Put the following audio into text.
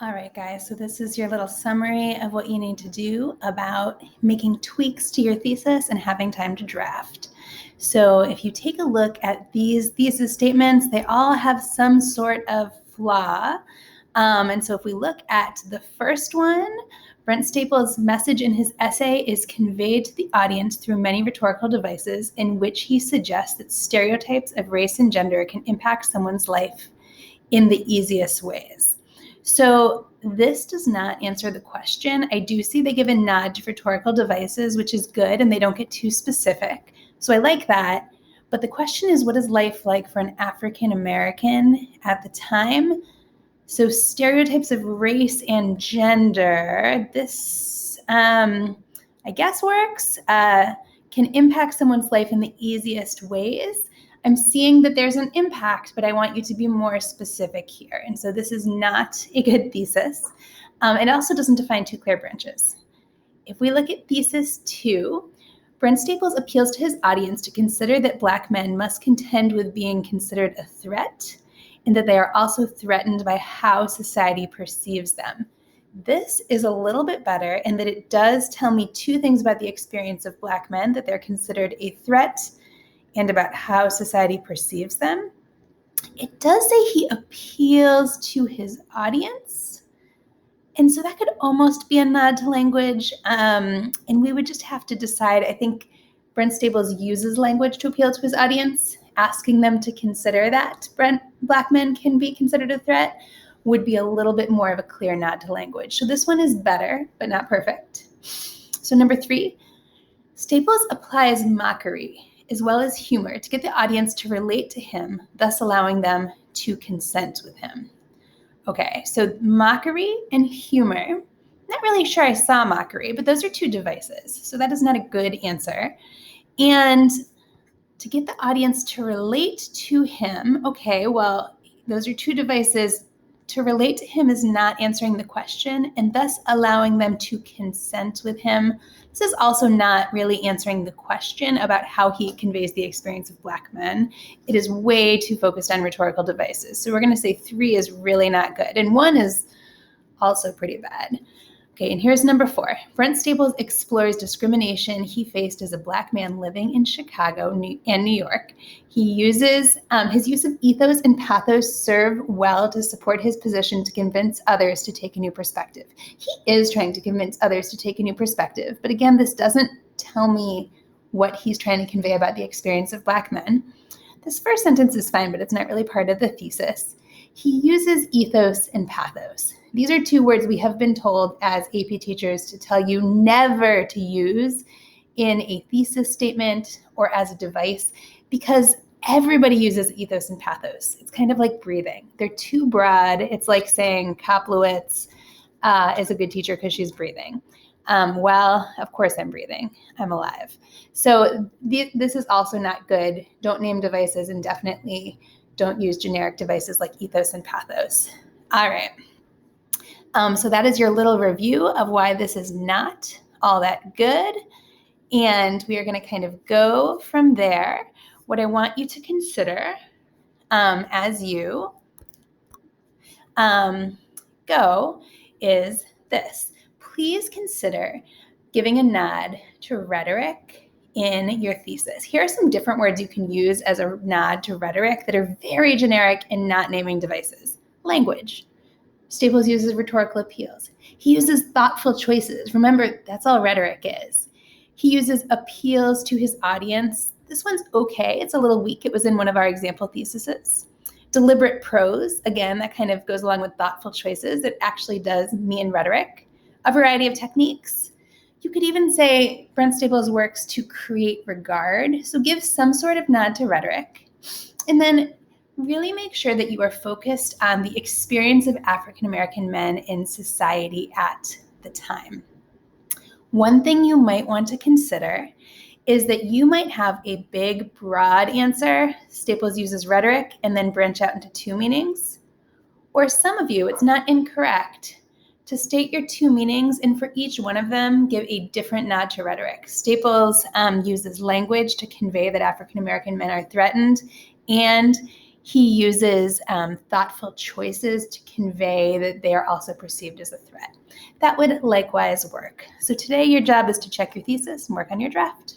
All right, guys, so this is your little summary of what you need to do about making tweaks to your thesis and having time to draft. So if you take a look at these thesis statements, they all have some sort of flaw. And so if we look at the first one, Brent Staples' message in his essay is conveyed to the audience through many rhetorical devices in which he suggests that stereotypes of race and gender can impact someone's life in the easiest ways. So this does not answer the question. I do see they give a nod to rhetorical devices, which is good, and they don't get too specific. So I like that. But the question is, what is life like for an African American at the time? So stereotypes of race and gender, this, I guess works, can impact someone's life in the easiest ways. I'm seeing that there's an impact, but I want you to be more specific here. And so this is not a good thesis. It also doesn't define two clear branches. If we look at thesis 2, Brent Staples appeals to his audience to consider that Black men must contend with being considered a threat and that they are also threatened by how society perceives them. This is a little bit better in that it does tell me two things about the experience of Black men, that they're considered a threat and about how society perceives them. It does say he appeals to his audience. And so that could almost be a nod to language. And we would just have to decide. I think Brent Staples uses language to appeal to his audience. Asking them to consider that Black men can be considered a threat would be a little bit more of a clear nod to language. So this one is better, but not perfect. So number 3, Staples applies mockery as well as humor to get the audience to relate to him, thus allowing them to consent with him. Okay, so mockery and humor. Not really sure I saw mockery, but those are two devices. So that is not a good answer. And to get the audience to relate to him, okay, well, those are two devices. To relate to him is not answering the question and thus allowing them to consent with him. This is also not really answering the question about how he conveys the experience of Black men. It is way too focused on rhetorical devices. So we're going to say 3 is really not good. And 1 is also pretty bad. Okay, and here's number 4. Brent Staples explores discrimination he faced as a Black man living in Chicago and New York. He uses his use of ethos and pathos serve well to support his position to convince others to take a new perspective. He is trying to convince others to take a new perspective, but again, this doesn't tell me what he's trying to convey about the experience of Black men. This first sentence is fine, but it's not really part of the thesis. He uses ethos and pathos. These are two words we have been told as AP teachers to tell you never to use in a thesis statement or as a device because everybody uses ethos and pathos. It's kind of like breathing. They're too broad. It's like saying Kaplowitz is a good teacher because she's breathing. Well, of course I'm breathing. I'm alive. So this is also not good. Don't name devices and definitely don't use generic devices like ethos and pathos. All right. So that is your little review of why this is not all that good. And we are going to kind of go from there. What I want you to consider as you go is this. Please consider giving a nod to rhetoric in your thesis. Here are some different words you can use as a nod to rhetoric that are very generic and not naming devices. Language. Staples uses rhetorical appeals. He uses thoughtful choices. Remember, that's all rhetoric is. He uses appeals to his audience. This one's okay. It's a little weak. It was in one of our example theses. Deliberate prose. Again, that kind of goes along with thoughtful choices. It actually does mean rhetoric. A variety of techniques. You could even say Brent Staples works to create regard. So give some sort of nod to rhetoric. And then really make sure that you are focused on the experience of African American men in society at the time. One thing you might want to consider is that you might have a big, broad answer. Staples uses rhetoric and then branch out into 2 meanings. Or some of you, it's not incorrect to state your 2 meanings and for each one of them, give a different nod to rhetoric. Staples uses language to convey that African American men are threatened, and he uses thoughtful choices to convey that they are also perceived as a threat. That would likewise work. So today your job is to check your thesis and work on your draft.